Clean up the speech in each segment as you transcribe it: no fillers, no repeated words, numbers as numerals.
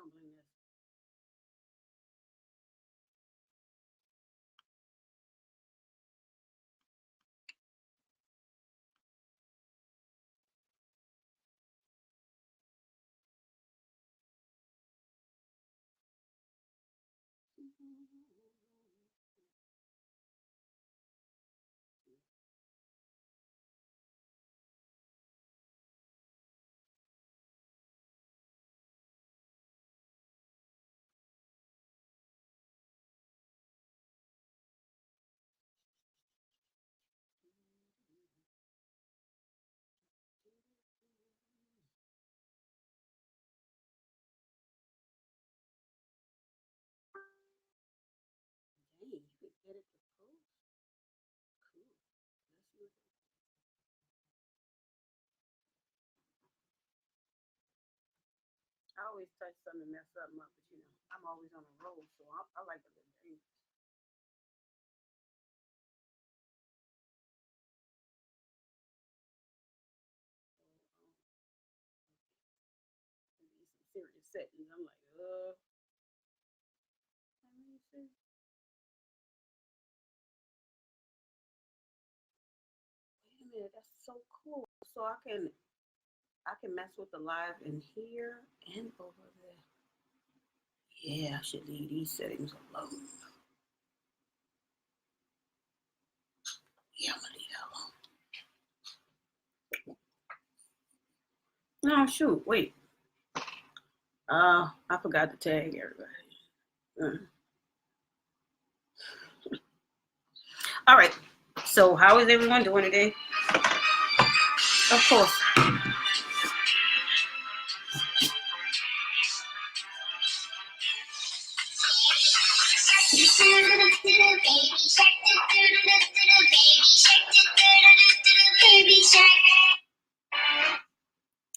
tumbling this. Dang, you could edit the post. Cool. Let's see what I always touch something to mess something up, but I'm always on a roll, so I like the little things. Some serious settings. I'm like, let me see. Wait a minute, that's so cool. So I can mess with the live in here and over there. Yeah, I should leave these settings alone. Yeah, I'm gonna leave that alone. No, shoot, wait. I forgot to tag everybody. All right. So how is everyone doing today? Of course.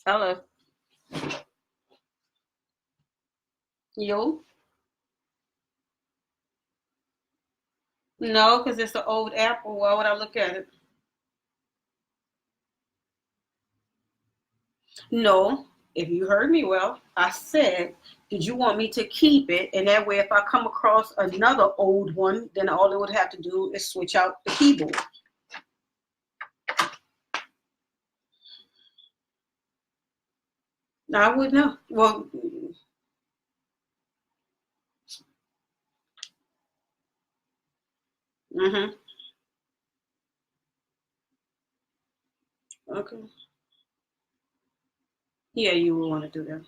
Hello. Yo. No, because it's an old apple. Why would I look at it? No. If you heard me well, I said, did you want me to keep it? And that way, if I come across another old one, then all it would have to do is switch out the keyboard. I would know. Well, okay. Yeah, you will want to do that.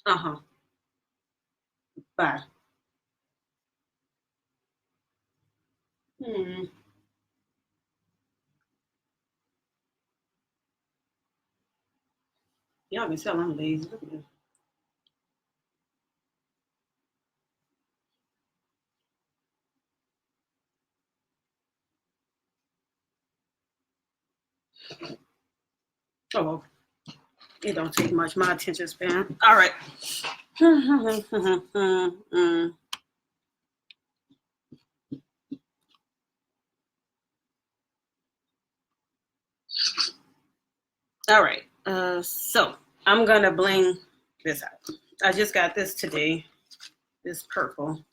Uh-huh. Bye. Hmm. Y'all can tell I'm lazy. Look at this. Oh, well, it don't take much. My attention span. All right. All right. So I'm gonna bling this out. I just got this today. This purple.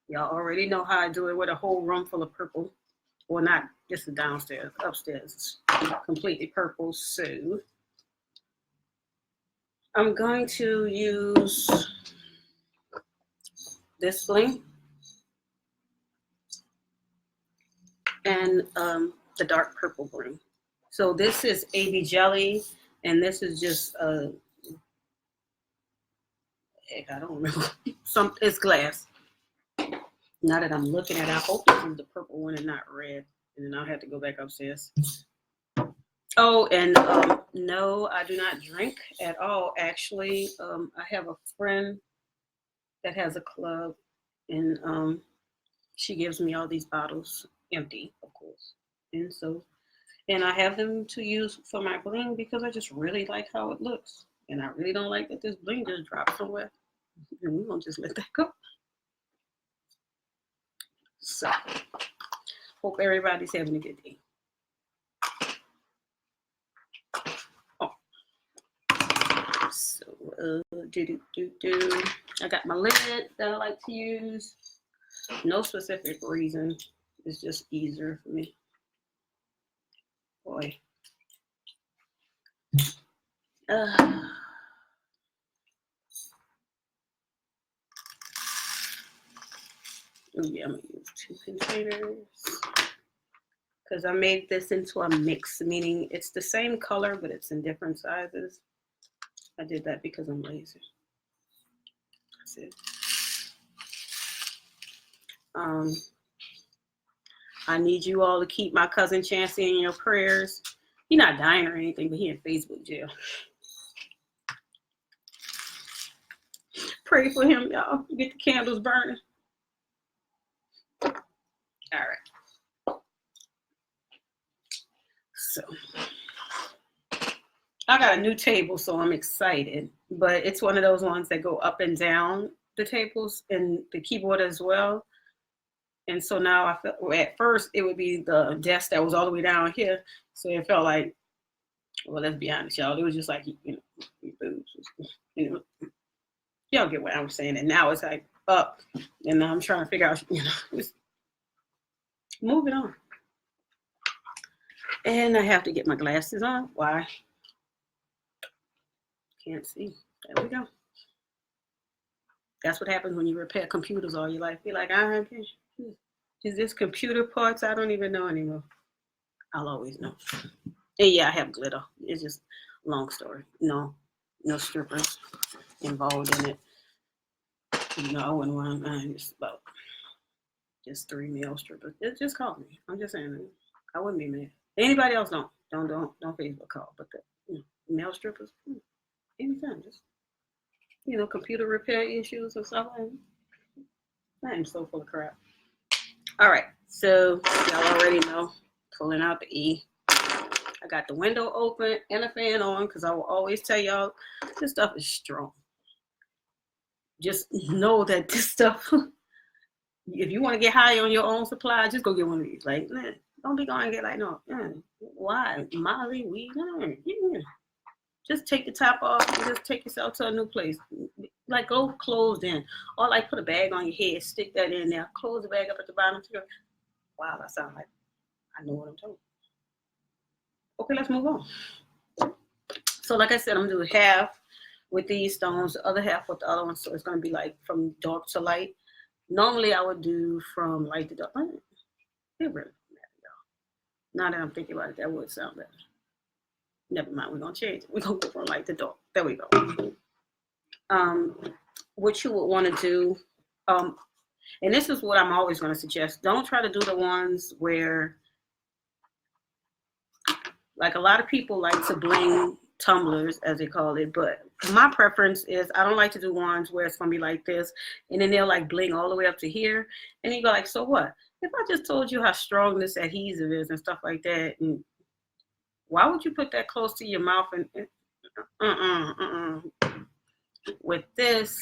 Y'all already know how I do it with a whole room full of purple. Well, not this is downstairs. Upstairs, completely purple. So I'm going to use this bling and the dark purple bling. So this is AB jelly, and this is just I don't remember. It's glass. Now that I'm looking at it, I hope this is the purple one and not red. And then I'll have to go back upstairs. Oh, and no, I do not drink at all. Actually, I have a friend that has a club, and she gives me all these bottles, empty, of course. And I have them to use for my bling because I just really like how it looks. And I really don't like that this bling just dropped somewhere. And we're going to just let that go. So, hope everybody's having a good day. I got my lid that I like to use. No specific reason. It's just easier for me. Boy. Oh yeah, I'm gonna use 2 containers because I made this into a mix, meaning it's the same color but it's in different sizes. I did that because I'm lazy. That's it. I need you all to keep my cousin Chancey in your prayers. He's not dying or anything, but he in Facebook jail. Pray for him, y'all. Get the candles burning. All right. So I got a new table, so I'm excited. But it's one of those ones that go up and down the tables and the keyboard as well. And so now I felt, well, at first it would be the desk that was all the way down here. So it felt like, well, let's be honest, y'all. It was just like, y'all get what I'm saying. And now it's like up. And I'm trying to figure out, move it on. And I have to get my glasses on. Why? Can't see. There we go. That's what happens when you repair computers all your life. You're like, is this computer parts? I don't even know anymore. I'll always know. And yeah, I have glitter. It's just a long story. No strippers involved in it. I wouldn't want just about just 3 male strippers. Just call me. I'm just saying that. I wouldn't be mad. Anybody else don't Facebook call, but the male strippers, anytime, just computer repair issues or something. I am so full of crap. All right, so y'all already know, pulling out the E. I got the window open and a fan on because I will always tell y'all this stuff is strong. Just know that this stuff, if you want to get high on your own supply, just go get one of these. Like, don't be going to get like, no, why? Molly, weed, just take the top off and just take yourself to a new place. Like, go closed in. Or like put a bag on your head, stick that in there, close the bag up at the bottom. Wow, that sounds like I know what I'm talking. Okay, let's move on. So like I said, I'm going to do half with these stones, the other half with the other one. So it's going to be like from dark to light. Normally I would do from light to dark. It really matter, y'all. Now that I'm thinking about it, that would sound better. Never mind, we're going to change it. We're going to go from light to dark. There we go. What you would want to do, and this is what I'm always going to suggest, don't try to do the ones where, like a lot of people like to bling tumblers, as they call it, but my preference is I don't like to do ones where it's going to be like this, and then they'll like bling all the way up to here, and you go like, so what? If I just told you how strong this adhesive is and stuff like that, and why would you put that close to your mouth and with this?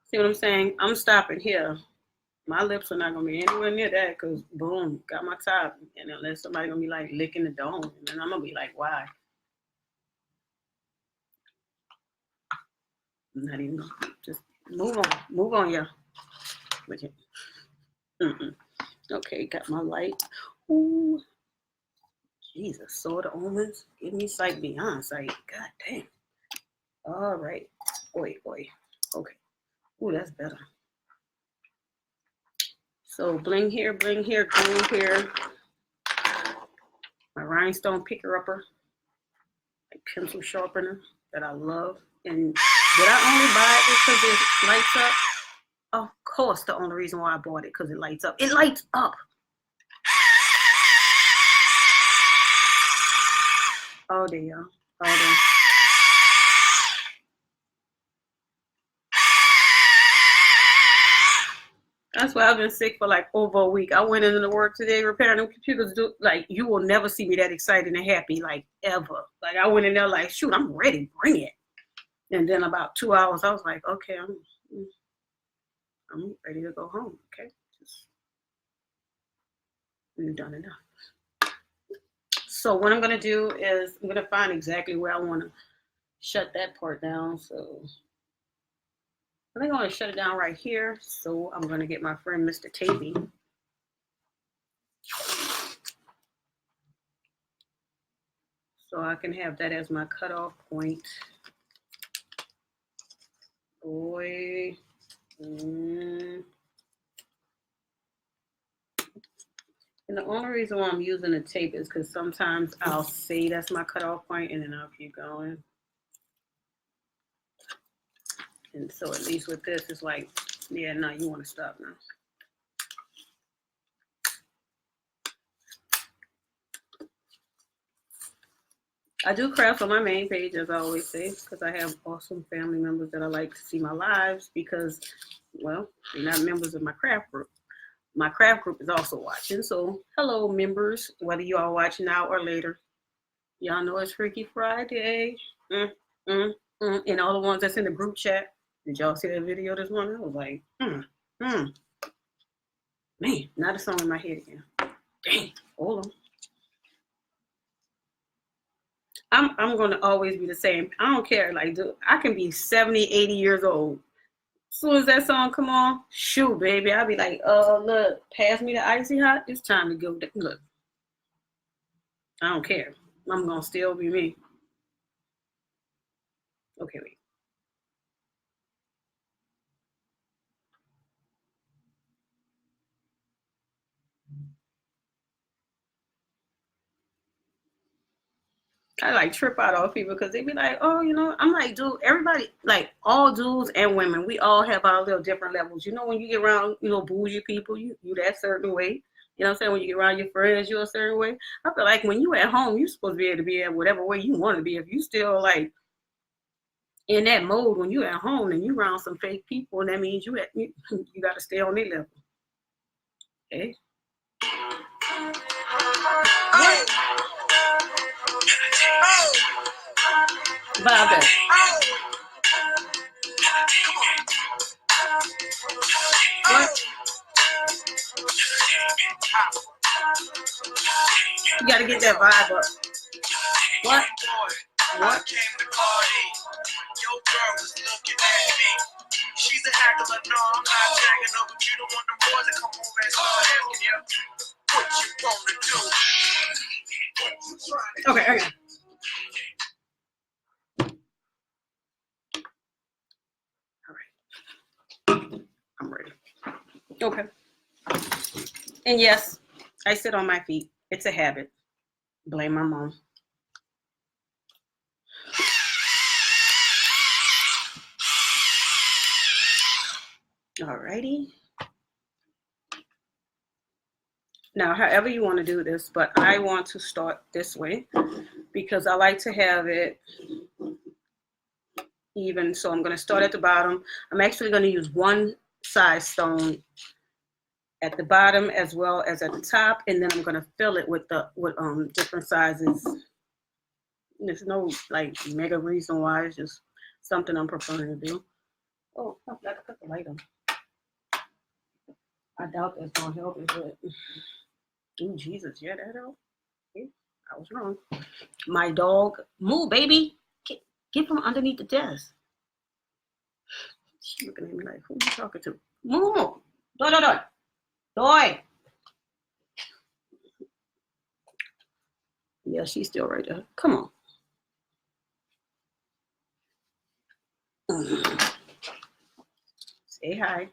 See what I'm saying? I'm stopping here. My lips are not going to be anywhere near that because, boom, got my top. And unless somebody going to be like licking the dome, and then I'm going to be like, why? I'm not even, just move on. Move on, yeah. Okay, got my light. Ooh. Jesus, Sword of Omens. Give me sight beyond sight. God damn. All right. Oi. Okay. Ooh, that's better. So bling here, glue here. My rhinestone picker-upper, like pencil sharpener that I love. And did I only buy it because it lights up? Of course, the only reason why I bought it because it lights up. It lights up. Oh, there y'all. Oh, there. That's why I've been sick for like over a week. I went into work today repairing them computers. Like, you will never see me that excited and happy, like, ever. Like, I went in there like, shoot, I'm ready. Bring it. And then about 2 hours, I was like, okay, I'm ready to go home. Okay, we've done enough. So what I'm gonna do is I'm gonna find exactly where I want to shut that part down. So I think I'm gonna shut it down right here. So I'm gonna get my friend Mr. Tavy. So I can have that as my cutoff point. Boy. And the only reason why I'm using the tape is because sometimes I'll say that's my cutoff point and then I'll keep going. And so at least with this, it's like, yeah, no, you want to stop now. I do craft on my main page, as I always say, because I have awesome family members that I like to see my lives because, well, they're not members of my craft group. My craft group is also watching. So, hello, members, whether you are watching now or later. Y'all know it's Freaky Friday. And all the ones that's in the group chat. Did y'all see that video this morning? I was like, Man, not a song in my head again. Dang, hold on. I'm going to always be the same. I don't care. Like, dude, I can be 70, 80 years old. As soon as that song come on, shoot, baby, I'll be like, look, pass me the icy hot. It's time to go. Look, I don't care. I'm going to still be me. Okay, wait. I like trip out off people because they be like, oh, I'm like, dude, everybody, like all dudes and women, we all have our little different levels. When you get around, bougie people, you that certain way. You know what I'm saying? When you get around your friends, you're a certain way. I feel like when you at home, you're supposed to be able to be at whatever way you want to be. If you still like in that mode when you at home and you around some fake people, and that means you got to stay on their level. Okay. Bye, what? You gotta get that vibe up. What? What? Your girl was looking at me. She's a haggler, no, I'm not tagging her, but you don't want the boys to come over and start asking you what you want to do. Okay. All right. I'm ready. Okay. And yes, I sit on my feet. It's a habit. Blame my mom. Alrighty. Now, however you want to do this, but I want to start this way because I like to have it even. So I'm going to start at the bottom. I'm actually going to use one size stone at the bottom as well as at the top, and then I'm going to fill it with different sizes. There's no like mega reason why. It's just something I'm preferring to do. Oh, I forgot to put the light on. I doubt that's gonna help it, but oh Jesus, yeah, that helped. Okay, I was wrong. My dog, move, baby, get from underneath the desk. She's looking at me like, who are you talking to? Move, Doy. Yeah, she's still right there. Come on. Say hi.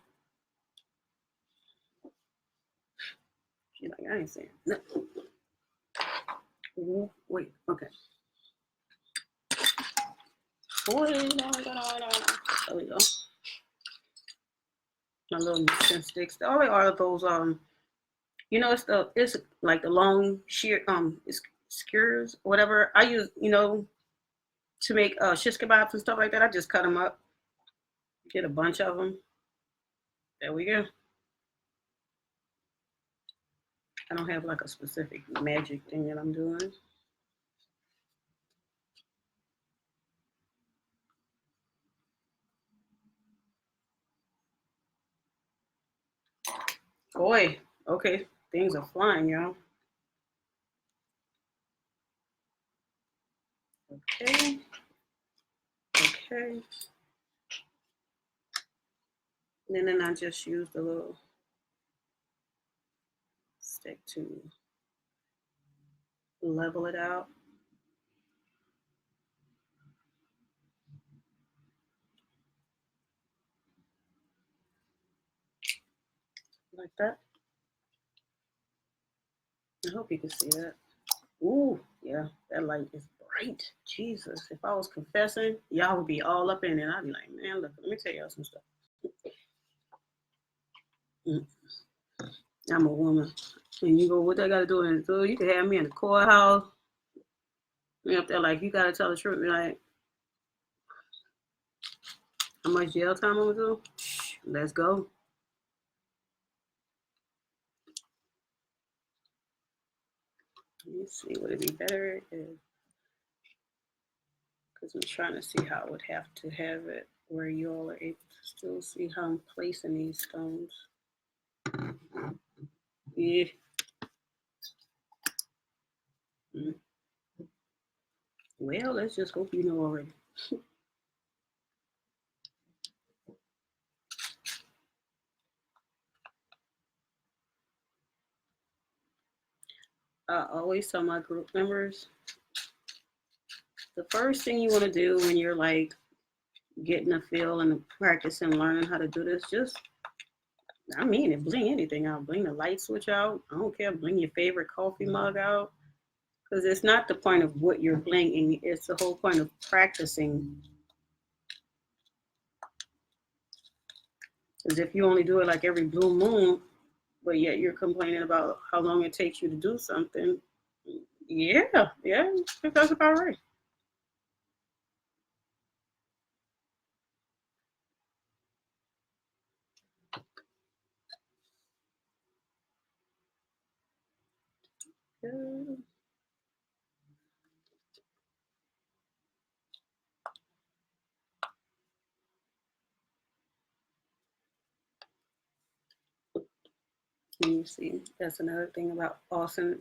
She's like, I ain't saying nothing. Ooh, wait, okay. Boy, no. There we go. My little mixing sticks. All they are those it's like the long sheer skewers, whatever. I use, to make shish kebabs and stuff like that. I just cut them up. Get a bunch of them. There we go. I don't have like a specific magic thing that I'm doing. Boy, okay, things are flying, y'all. Okay. Okay. And then I just used a little stick to level it out. Like that. I hope you can see that. Ooh, yeah, that light is bright. Jesus, if I was confessing, y'all would be all up in it. I'd be like, man, look, let me tell y'all some stuff. Mm, I'm a woman. And you go, what they got to do? And so you can have me in the courthouse. Me up there, like, you got to tell the truth. Be like, how much jail time I'm going to do? Let's go. Let me see, would it be better if, because I'm trying to see how I would have to have it where you all are able to still see how I'm placing these stones. Yeah. Mm. Well, let's just hope you know already. I always tell my group members, the first thing you want to do when you're like getting a feel and practicing learning how to do this, just, I mean it, bling anything out. Bling the light switch out. I don't care. Bling your favorite coffee mug out. Because it's not the point of what you're blinging, it's the whole point of practicing. Because if you only do it like every blue moon, but yet you're complaining about how long it takes you to do something, yeah, that's about right. Yeah. You see, that's another thing about Austin.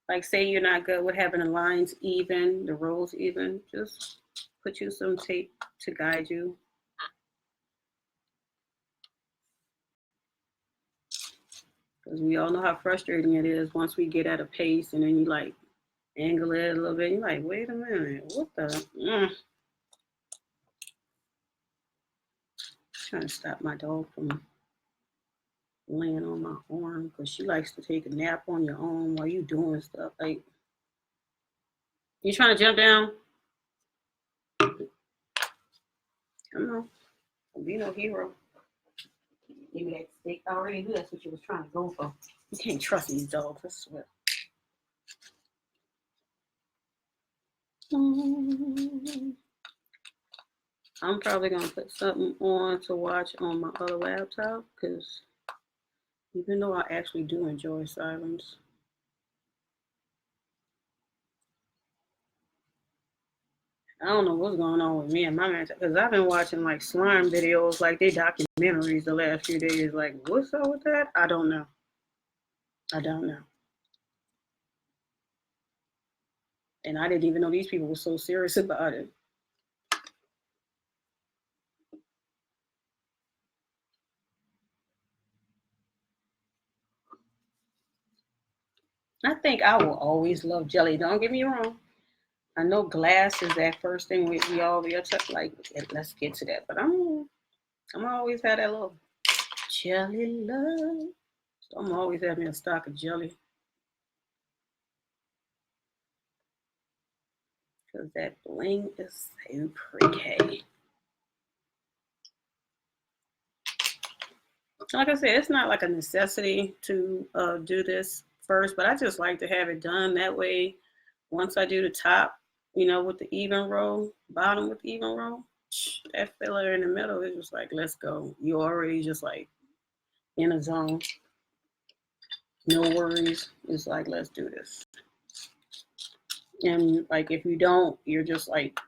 Like, say you're not good with having the lines even, the rows even, just put you some tape to guide you. Because we all know how frustrating it is once we get at a pace and then you like angle it a little bit. You're like, wait a minute, what the? Trying to stop my dog from laying on my arm because she likes to take a nap on your arm while you doing stuff. Like, you trying to jump down? Come on, don't be no hero. Give me that stick. I already knew that's what you was trying to go for. You can't trust these dogs, I swear. I'm probably gonna put something on to watch on my other laptop because even though I actually do enjoy silence, I don't know what's going on with me and my man because I've been watching like slime videos, like they documentaries the last few days. Like, what's up with that? I don't know. I don't know. And I didn't even know these people were so serious about it. I think I will always love jelly. Don't get me wrong. I know glass is that first thing we all be upset. Like, let's get to that. But I'm always had that little jelly love. So I'm always having a stock of jelly because that bling is so pretty. Like I said, it's not like a necessity to do this first, but I just like to have it done that way. Once I do the top, with the even row, bottom with the even row, that filler in the middle is just like, let's go. You already just like in a zone. No worries. It's like, let's do this. And like, if you don't, you're just like,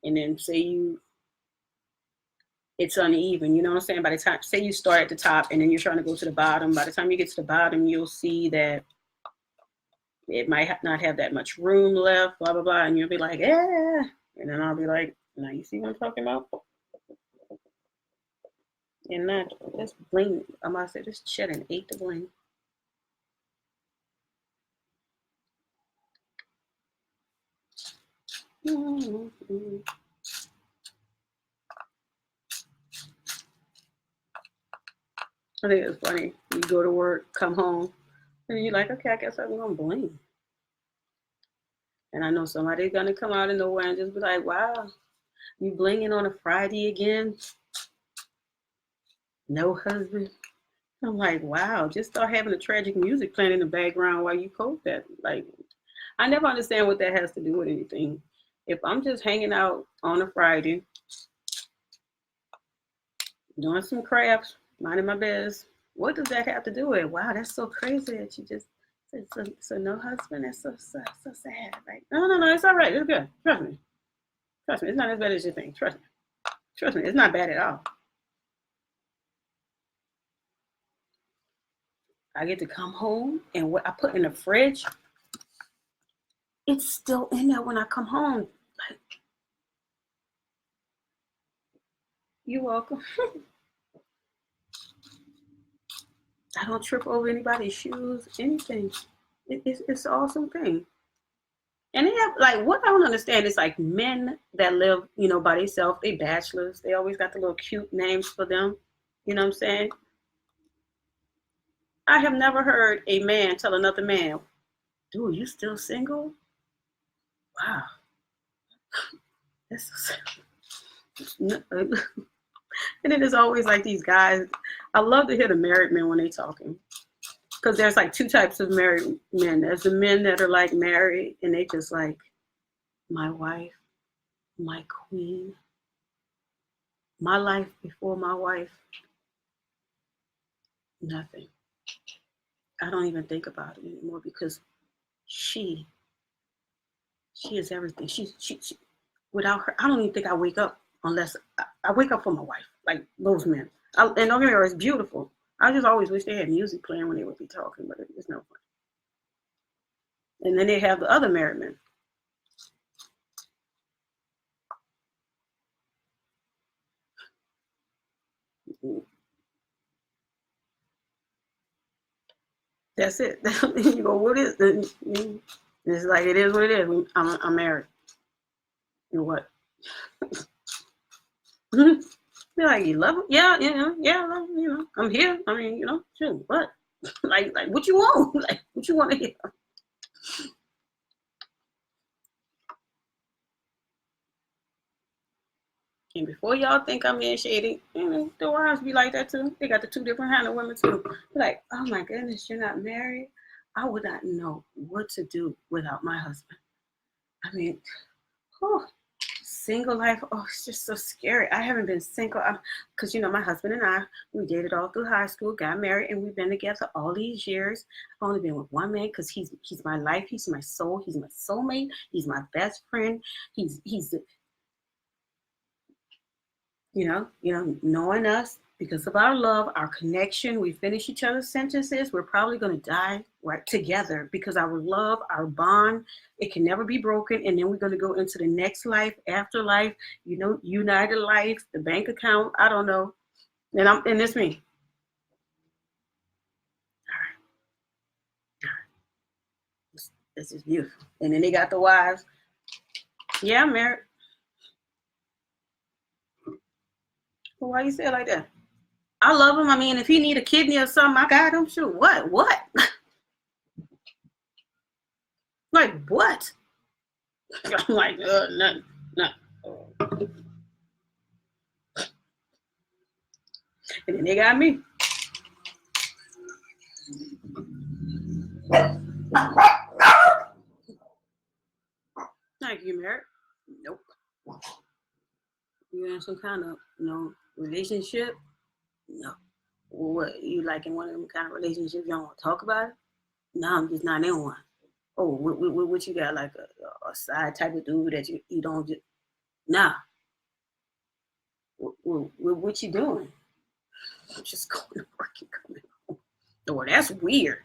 and then it's uneven. You know what I'm saying? By the time, say you start at the top and then you're trying to go to the bottom, by the time you get to the bottom, you'll see that It might not have that much room left, blah, blah, blah. And you'll be like, yeah. And then I'll be like, now you see what I'm talking about? And not just bling. I'm about to say this cheddar ate the bling. Mm-hmm. I think it's funny. You go to work, come home, and you're like, okay, I guess I'm gonna bling. And I know somebody's gonna come out of nowhere and just be like, wow, you blinging on a Friday again? No husband. I'm like, wow, just start having a tragic music playing in the background while you post that. Like, I never understand what that has to do with anything. If I'm just hanging out on a Friday, doing some crafts, minding my business, what does that have to do with it? Wow, that's so crazy that you just said so no husband. That's so sad. Like, no, it's all right. It's good. Trust me. Trust me. It's not as bad as you think. Trust me. Trust me. It's not bad at all. I get to come home and what I put in the fridge, it's still in there when I come home. Like, you're welcome. I don't trip over anybody's shoes, anything. It's an awesome thing. And they have like what I don't understand is like men that live, by themselves, they bachelors. They always got the little cute names for them. You know what I'm saying? I have never heard a man tell another man, dude, you still single? Wow. That's so sad. And it is always like these guys. I love to hear the married men when they talking. Because there's like two types of married men. There's the men that are like married and they just like, my wife, my queen, my life before my wife, nothing. I don't even think about it anymore because she is everything. She without her, I don't even think I wake up unless I wake up for my wife, like those men. And don't get me wrong, it's beautiful. I just always wish they had music playing when they would be talking, but it's no fun. And then they have the other married men. That's it. You go, what is it? It's like it is what it is. I'm married. And what? You're like, you love him? Yeah, yeah, I'm here. I mean, shoot, what? like what you want? Like, what you want to hear? And before y'all think I'm being shady, the wives be like that too. They got the two different kind of women too. They're like, oh my goodness, you're not married? I would not know what to do without my husband. I mean, oh, single life, oh, it's just so scary. I haven't been single because my husband and I, we dated all through high school, got married, and we've been together all these years. I've only been with one man because he's my life, he's my soul, he's my soulmate, he's my best friend. He's knowing us because of our love, our connection, we finish each other's sentences. We're probably going to die right together because our love, our bond, it can never be broken. And then we're going to go into the next life, afterlife, united life, the bank account. I don't know. And it's me. All right. All right. This is beautiful. And then they got the wives. Yeah, I'm married. Well, why you say it like that? I love him. I mean, if he need a kidney or something, I got him. Sure. What? Like what? I'm like, nothing. Nothing. And then they got me. Like, you married? Nope. You in some kind of, relationship? No. Well, what, you like in one of them kind of relationships you don't want to talk about it? No, I'm just not in one. Oh, what you got, like a side type of dude that you don't just, nah. What you doing? I'm just going to work and coming home. Oh, that's weird.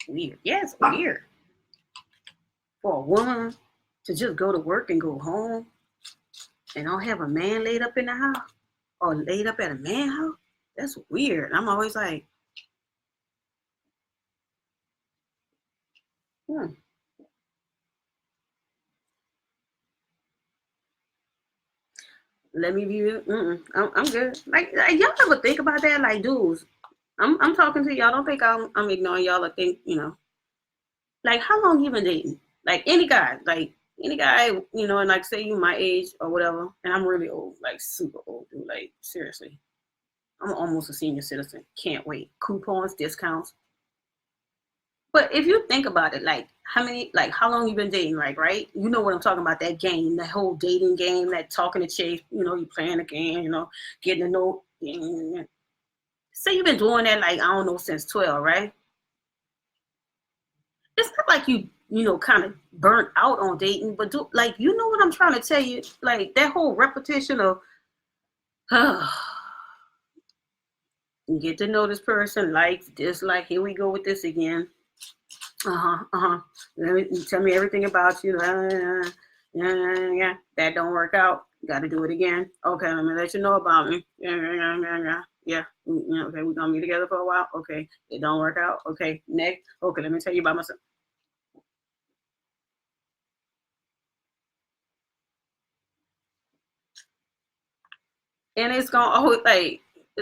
weird. Yeah, it's weird for a woman to just go to work and go home and don't have a man laid up in the house or laid up at a man house. That's weird. I'm always like, hmm. Let me view it. I'm good. Like y'all ever think about that? Like, dudes, I'm talking to y'all. Don't think I'm ignoring y'all or think, like how long you been dating? Like any guy, and like say you my age or whatever, and I'm really old, like super old, dude. Like seriously, I'm almost a senior citizen. Can't wait. Coupons, discounts. But if you think about it, like how long you been dating, like, right? You know what I'm talking about, that game, that whole dating game, that talking to chase, you playing a game, getting to know. Say you've been doing that, like, I don't know, since 12, right? It's not like kind of burnt out on dating, but like, you know what I'm trying to tell you? Like, that whole repetition of, you get to know this person, like, dislike, here we go with this again. Tell me everything about you. Yeah. That don't work out. Got to do it again. Okay, let me let you know about me. Yeah. Okay, we're gonna be together for a while. Okay, it don't work out. Okay, next. Okay, let me tell you about myself. And it's gonna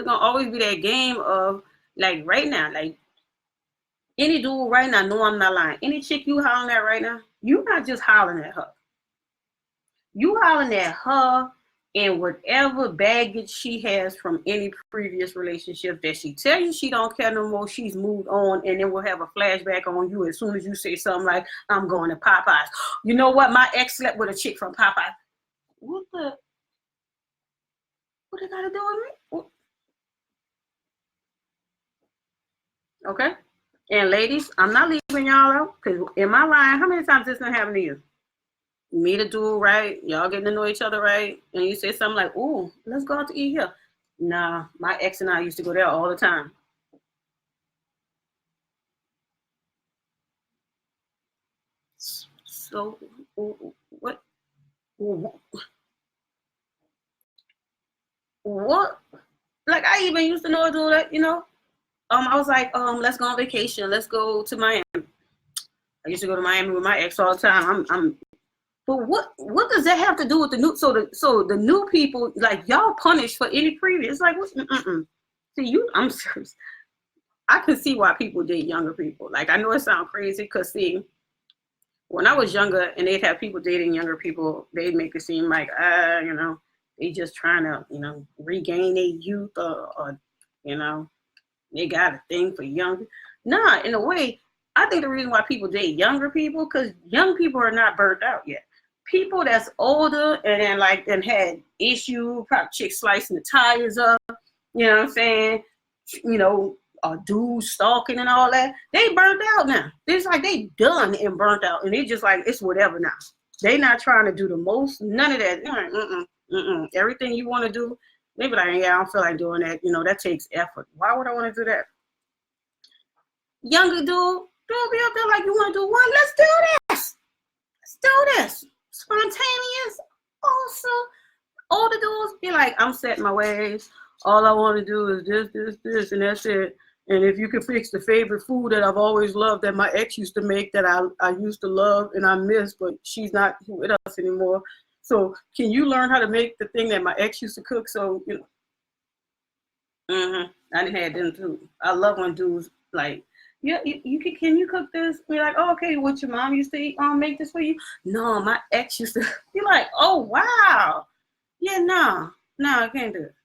always be that game of, like, right now, like, any dude right now, know I'm not lying. Any chick you hollering at right now, you not just hollering at her. You hollering at her and whatever baggage she has from any previous relationship that she tell you she don't care no more, she's moved on, and then we'll have a flashback on you as soon as you say something like, I'm going to Popeyes. You know what? My ex slept with a chick from Popeyes. What they gotta do with me? Okay. And ladies, I'm not leaving y'all out, because in my line, how many times this gonna happen to you? Meet a dude, right? Y'all getting to know each other, right? And you say something like, "Ooh, let's go out to eat here." Nah, my ex and I used to go there all the time. So, what? What? Like, I even used to know a dude that. I was like, let's go on vacation. Let's go to Miami. I used to go to Miami with my ex all the time. But what does that have to do with the new? So the new people, like, y'all punished for any previous. Like, what? See, I'm serious. I can see why people date younger people. Like, I know it sounds crazy, because see, when I was younger and they'd have people dating younger people, they'd make it seem like, they just trying to, regain their youth, or you know, they got a thing for young. Nah, in a way, I think the reason why people date younger people, because young people are not burnt out yet. People that's older and then, like, and had issue, probably chicks slicing the tires up, you know what I'm saying? You know, dudes stalking and all that. They burnt out now. It's like they done and burnt out, and they just like, it's whatever now. They not trying to do the most. None of that. Everything you want to do, they be like, yeah, I don't feel like doing that. That takes effort. Why would I want to do that? Younger dude, don't be up there like, you want to do what? Let's do this. Let's do this. Spontaneous. Awesome. Older dudes be like, I'm setting my ways. All I want to do is this, and that's it. And if you can fix the favorite food that I've always loved, that my ex used to make, that I used to love and I miss, but she's not with us anymore. So can you learn how to make the thing that my ex used to cook? So, I didn't have them too. I love when dudes like, yeah, can you cook this? Be like, oh, okay, what your mom used to eat, make this for you? No, my ex used to. Be like, oh, wow. Yeah, no, I can't do it.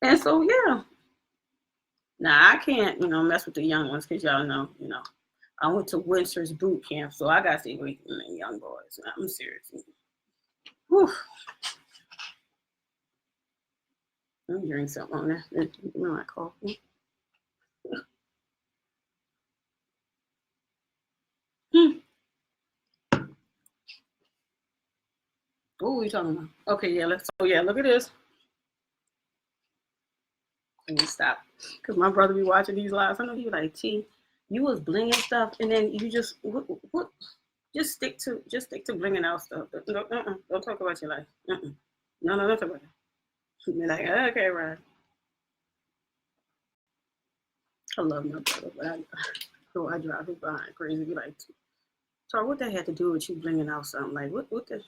And so, yeah, I can't, mess with the young ones, because y'all know, I went to Winter's boot camp, so I got to stay away from the young boys. I'm serious. Whew. Let me drink something on that. My coffee. Hmm. What were we talking about? Okay, yeah, look at this. And we stop. Because my brother be watching these lives. I know he was like, T, you was blinging stuff, and then you just what just stick to blinging out stuff. Don't talk about your life. No, don't talk about it. Be like, okay, right. I love my brother, but I drive him behind crazy. Be like, so what that had to do with you blinging out something? Like, what the?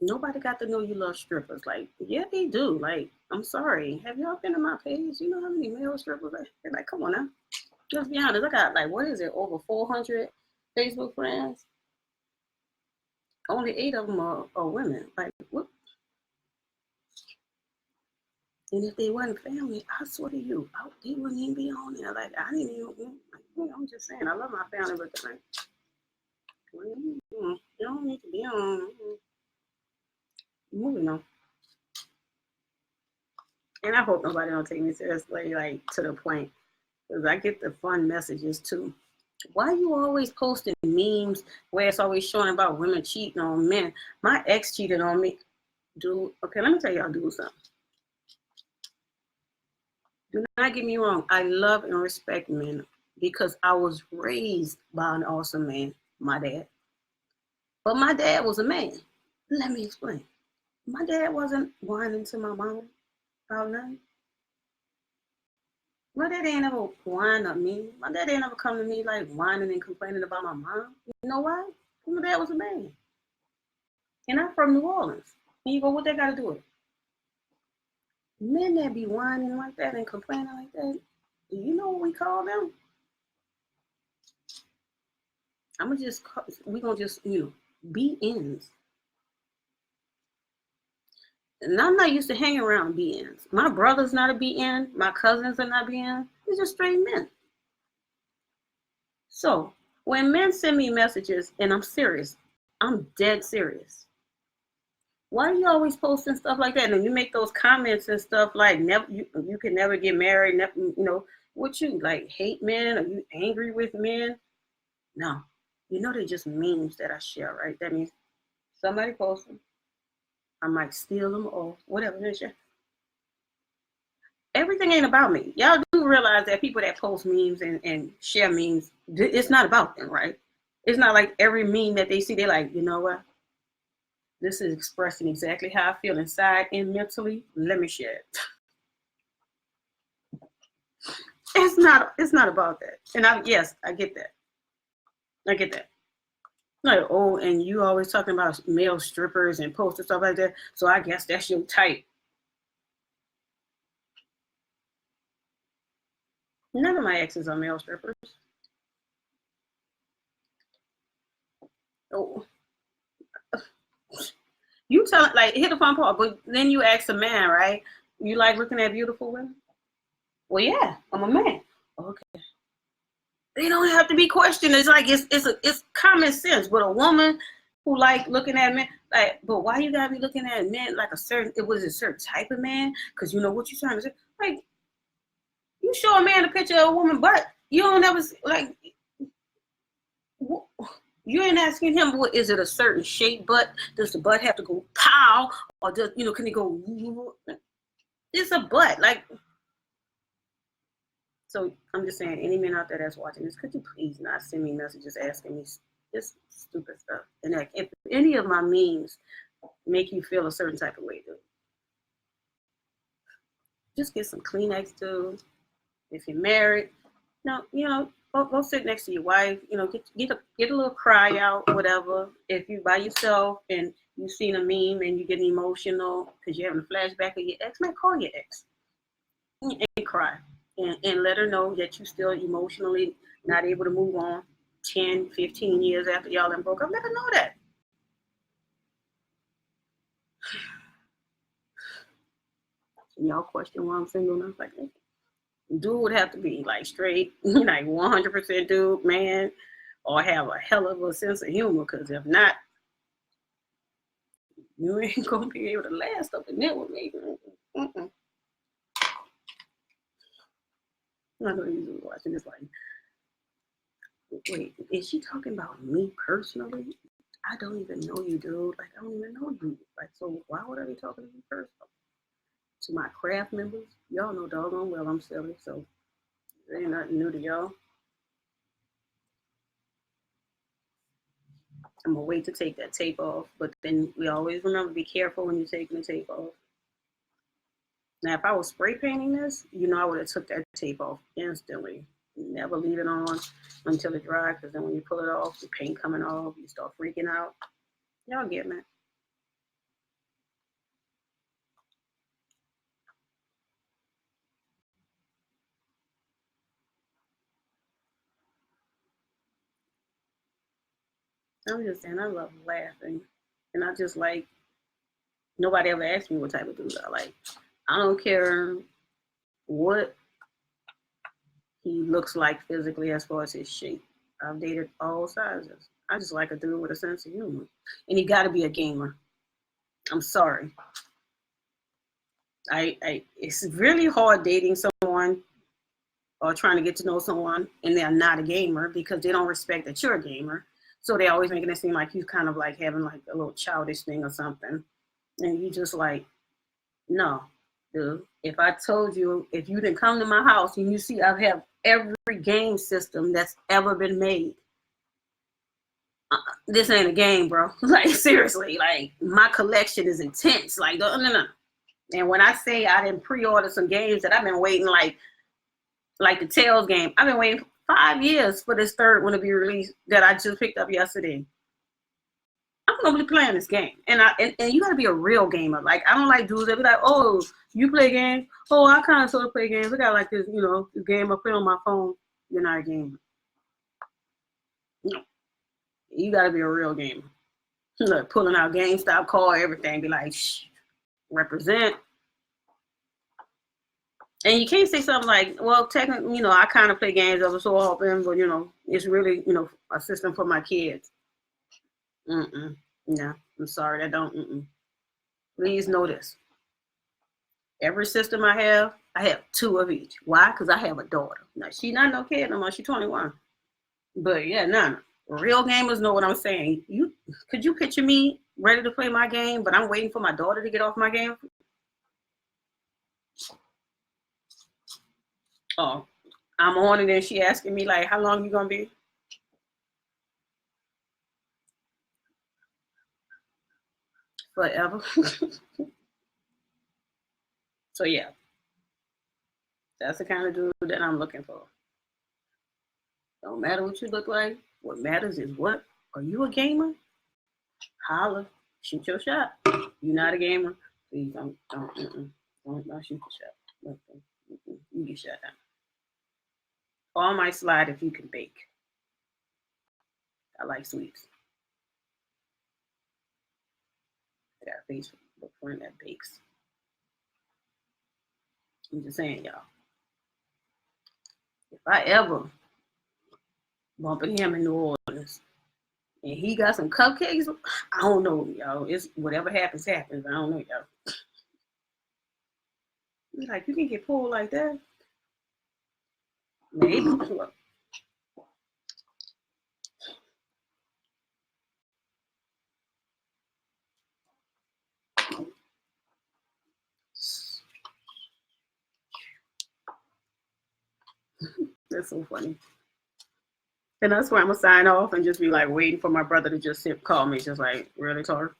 Nobody got to know you love strippers. Like, yeah, they do. Like, I'm sorry. Have y'all been to my page? You know how many male strippers? They're like, come on now. Let's be honest. I got like, what is it? Over 400 Facebook friends. Only 8 of them are women. Like, what? And if they wasn't family, I swear to you, they wouldn't even be on there. Like, I didn't even. Like, I'm just saying, I love my family, but like, you don't need to be on. Moving on. And I hope nobody don't take me seriously, like to the point, because I get the fun messages too. Why you always posting memes where it's always showing about women cheating on men? My ex cheated on me. Dude, okay, let me tell y'all do something. Do not get me wrong. I love and respect men because I was raised by an awesome man, my dad. But my dad was a man. Let me explain. My dad wasn't whining to my mom about nothing. My dad ain't ever whine at me. My dad ain't ever come to me like whining and complaining about my mom. You know why? My dad was a man. And I'm from New Orleans. And you go, what they got to do with it? Men that be whining like that and complaining like that, do you know what we call them? We're going to just, BNs. And I'm not used to hanging around BNs. My brother's not a BN. My cousins are not BN. They're just straight men. So when men send me messages, and I'm serious, I'm dead serious. Why are you always posting stuff like that? And you make those comments and stuff like, never, you can never get married. Never, what you like hate men? Are you angry with men? No, they're just memes that I share, right? That means somebody posts them. I might steal them or whatever. Everything ain't about me. Y'all do realize that people that post memes and share memes, it's not about them, right? It's not like every meme that they see, they're like, you know what? This is expressing exactly how I feel inside and mentally. Let me share it. It's not about that. And I get that. I get that. Like, oh, and you always talking about male strippers and posts and stuff like that. So I guess that's your type. None of my exes are male strippers. Oh. You tell it like hit the fun part, but then you ask a man, right? You like looking at beautiful women? Well, yeah, I'm a man. Okay. They don't have to be questioned. It's like it's common sense. But a woman who like looking at men, like, but why you gotta be looking at men like it was a certain type of man? Because you know what you're trying to say. Like, you show a man a picture of a woman butt, you don't ever like. You ain't asking him, what is it, a certain shape butt? Does the butt have to go pow, or does can it go? It's a butt, like. So I'm just saying, any men out there that's watching this, could you please not send me messages asking me this stupid stuff? And like, if any of my memes make you feel a certain type of way, dude, just get some Kleenex, dude. If you're married, go sit next to your wife. Get a little cry out, whatever. If you by yourself and you seen a meme and you getting emotional because you're having a flashback of your ex, man, call your ex and cry. And let her know that you still emotionally not able to move on 10, 15 years after y'all done broke up. Let her know that. Y'all question why I'm single, and I was like, dude would have to be like straight, like 100% dude, man, or have a hell of a sense of humor, because if not, you ain't gonna be able to last up in there with me. I'm not gonna use watching this like, wait, is she talking about me personally? I don't even know you, dude. Like, I don't even know you. Like, so why would I be talking to you personally? To my craft members, y'all know doggone well I'm silly, so it ain't nothing new to y'all. I'm gonna wait to take that tape off, but then we always remember, be careful when you're taking the tape off. Now, if I was spray painting this, I would have took that tape off instantly. Never leave it on until it dries, because then when you pull it off, the paint coming off, you start freaking out. Y'all get me? I'm just saying, I love laughing, and I just like, nobody ever asked me what type of dude I like. I don't care what he looks like physically as far as his shape. I've dated all sizes. I just like a dude with a sense of humor. And he got to be a gamer. I'm sorry. It's really hard dating someone or trying to get to know someone and they're not a gamer, because they don't respect that you're a gamer. So they're always making it seem like you kind of like having like a little childish thing or something. And you just like, no, dude. If I told you, if you didn't come to my house and you see I have every game system that's ever been made, this ain't a game, bro. Like, seriously, like, my collection is intense. Like, no. And when I say I didn't pre-order some games that I've been waiting, like the Tails game, I've been waiting 5 years for this third one to be released that I just picked up yesterday. I'm gonna be playing this game, and you gotta be a real gamer. Like, I don't like dudes that be like, oh, you play games? Oh, I kind of sort of play games. I got like this, this game I play on my phone. You're not a gamer. No, you gotta be a real gamer. Look, pulling out GameStop card, everything. Be like, shh, represent. And you can't say something like, well, technically, I kind of play games every so often, but it's really, a system for my kids. No, I'm sorry, that don't. Please know this. Every system I have 2 of each. Why? Because I have a daughter. Now, she's not no kid no more. She's 21. But yeah, none. Real gamers know what I'm saying. Could you picture me ready to play my game, but I'm waiting for my daughter to get off my game? Oh, I'm on it and she asking me like, how long you gonna be? Forever. So yeah, that's the kind of dude that I'm looking for. Don't matter what you look like. What matters is what? Are you a gamer? Holla, shoot your shot. You're not a gamer. Please don't shoot the shot. You get shot down. All my slide if you can bake. I like sweets. I got a Facebook friend that bakes. I'm just saying, y'all. If I ever bump into him in New Orleans and he got some cupcakes, I don't know, y'all. It's whatever happens, happens. I don't know, y'all. Like, you can get pulled like that? Maybe. Look. That's so funny. And that's why I'm gonna sign off and just be like waiting for my brother to just call me, just like, really, Tar?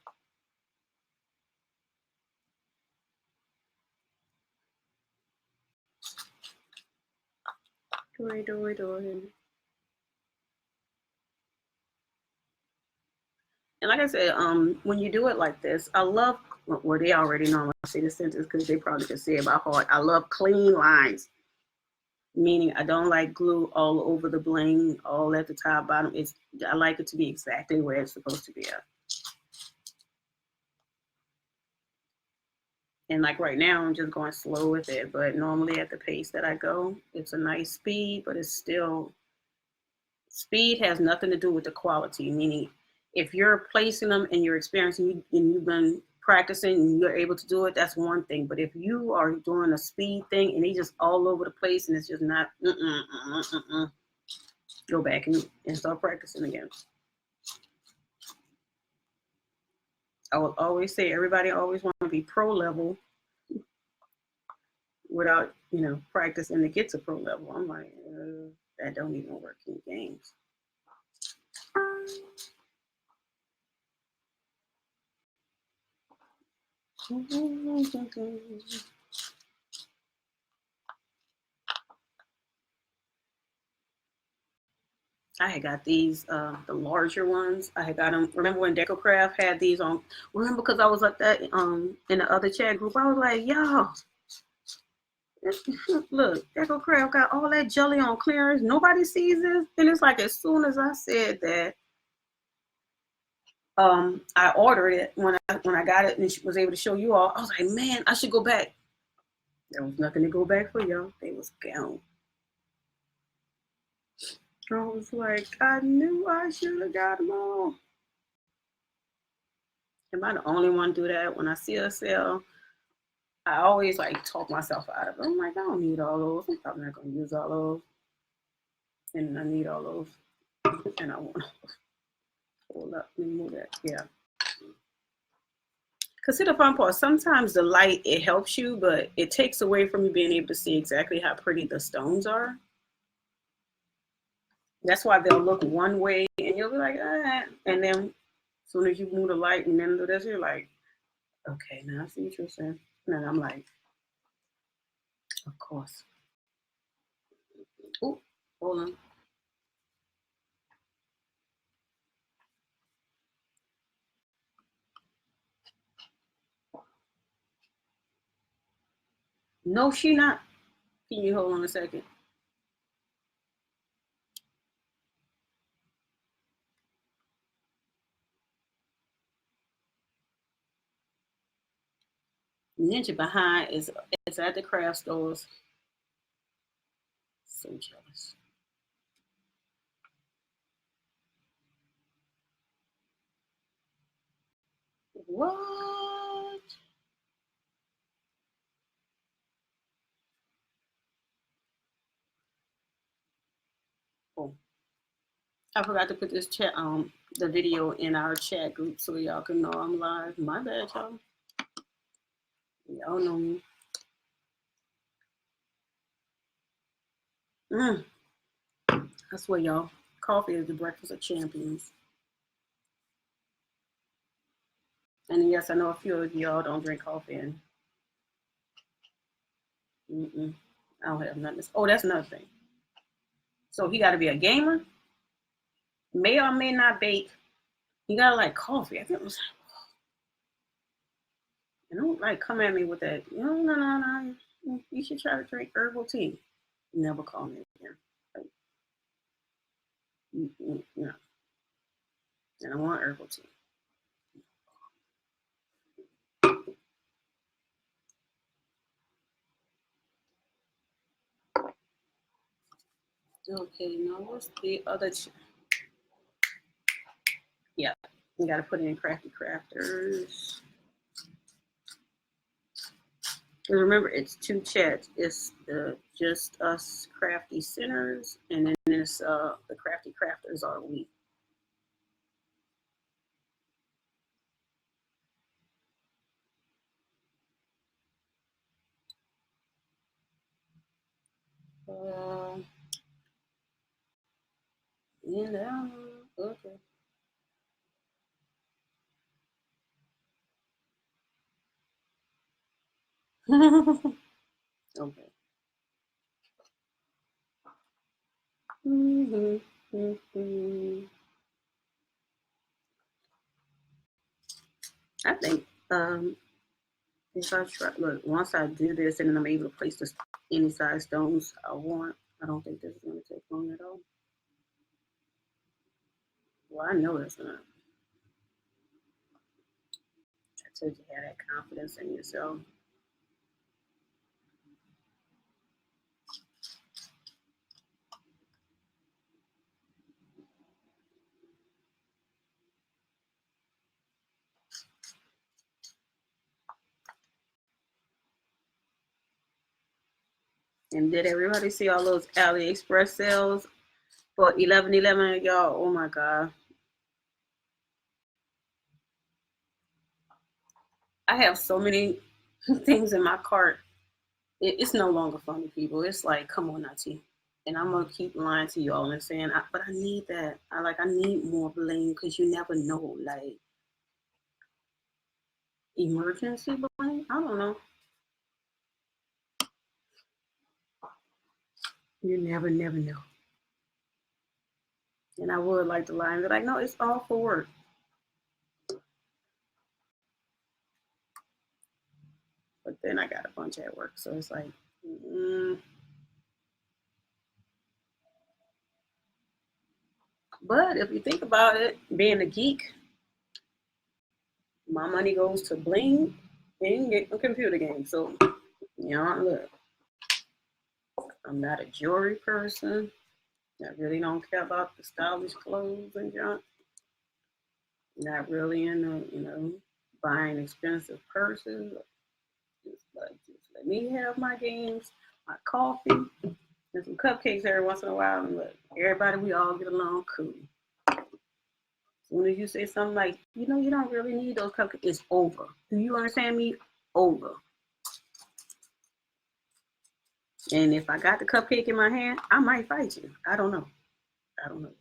Do. And like I said, when you do it like this, I love, well, they already know I'm gonna say this sentence because they probably can say it by heart. I love clean lines. Meaning I don't like glue all over the bling, all at the top, bottom. I like it to be exactly where it's supposed to be at. And like right now, I'm just going slow with it. But normally at the pace that I go, it's a nice speed, but it's still, speed has nothing to do with the quality. Meaning if you're placing them and you're experiencing and you've been practicing and you're able to do it, that's one thing. But if you are doing a speed thing and they just all over the place and it's just not, go back and start practicing again. I will always say everybody always want to be pro level without, practicing to get to pro level. I'm like, that don't even work in games. I had got these, the larger ones. I had got them. Remember when DecoCraft had these on? Remember, because I was at that in the other chat group. I was like, yo, look, DecoCraft got all that jelly on clearance. Nobody sees this. And it's like as soon as I said that, I ordered it when I got it and was able to show you all. I was like, man, I should go back. There was nothing to go back for, y'all. They was gone. I was like, I knew I should have got them all. Am I the only one do that? When I see a sale, I always like talk myself out of it. I'm like, I don't need all those. I'm probably not gonna use all those. And I need all those. And I want to hold up. Let me move that. Yeah. Because see the fun part, sometimes the light, it helps you, but it takes away from you being able to see exactly how pretty the stones are. That's why they'll look one way and you'll be like, ah. And then as soon as you move the light and then do this, you're like, okay, now I see what you're saying. And then I'm like, of course. Oh, hold on. No, she not. Can you hold on a second? Ninja behind is at the craft stores. So jealous. What? Oh, I forgot to put this chat the video in our chat group so y'all can know I'm live. My bad, y'all. Y'all know me. I swear, y'all. Coffee is the breakfast of champions. And yes, I know a few of y'all don't drink coffee. And I don't have nothing. Oh, that's another thing. So he got to be a gamer. May or may not bake. You gotta like coffee. I think it was. And don't like come at me with that. No. You should try to drink herbal tea. Never call me again. Like, no. And I want herbal tea. Okay, now what's the other? Yeah, you got to put it in Crafty Crafters. And remember, it's two chats. It's the Just Us Crafty Sinners, and then it's the Crafty Crafters are we. Yeah, okay. Okay. I think if I try, look, once I do this and then I'm able to place this any size stones I want, I don't think this is going to take long at all. Well, I know it's not. I told you have that confidence in yourself. And did everybody see all those AliExpress sales for 11.11? Y'all, oh my God. I have so many things in my cart it's no longer funny, people. It's like, come on, Nati. And I'm gonna keep lying to y'all and saying, but I need that. I need more bling because you never know, like emergency bling. I don't know. You never know. And I would like to lie and be like, no, it's all for work. But then I got a bunch at work, so it's like, mm. But if you think about it, being a geek, my money goes to bling and get a computer game. So, you know, look, I'm not a jewelry person. I really don't care about the stylish clothes and junk. Not really into, buying expensive purses. Just let me have my games, my coffee, and some cupcakes every once in a while. And look, everybody, we all get along cool. As soon as you say something like, you don't really need those cupcakes, it's over. Do you understand me? Over. And if I got the cupcake in my hand, I might fight you. I don't know. I don't know.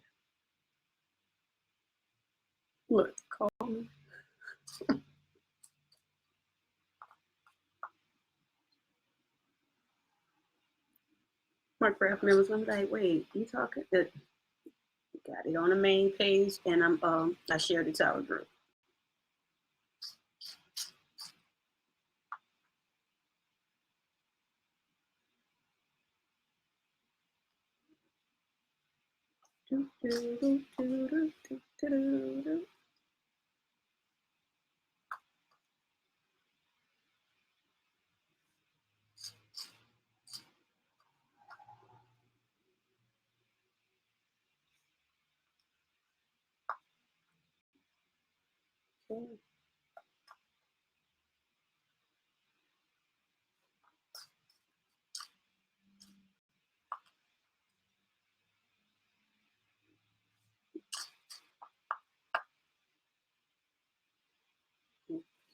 Look, call me. My craft members, I'm like, wait, you talking? Got it on the main page, and I shared it to our group.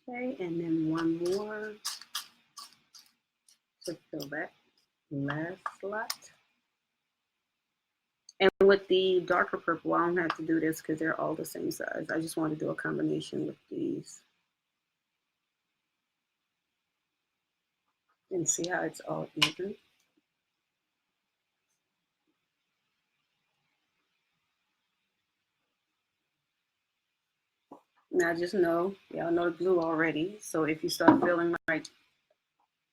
Okay, and then one more to fill that last slot. And with the darker purple, I don't have to do this because they're all the same size. I just want to do a combination with these. And see how it's all even. Now just know, y'all know the glue already. So if you start feeling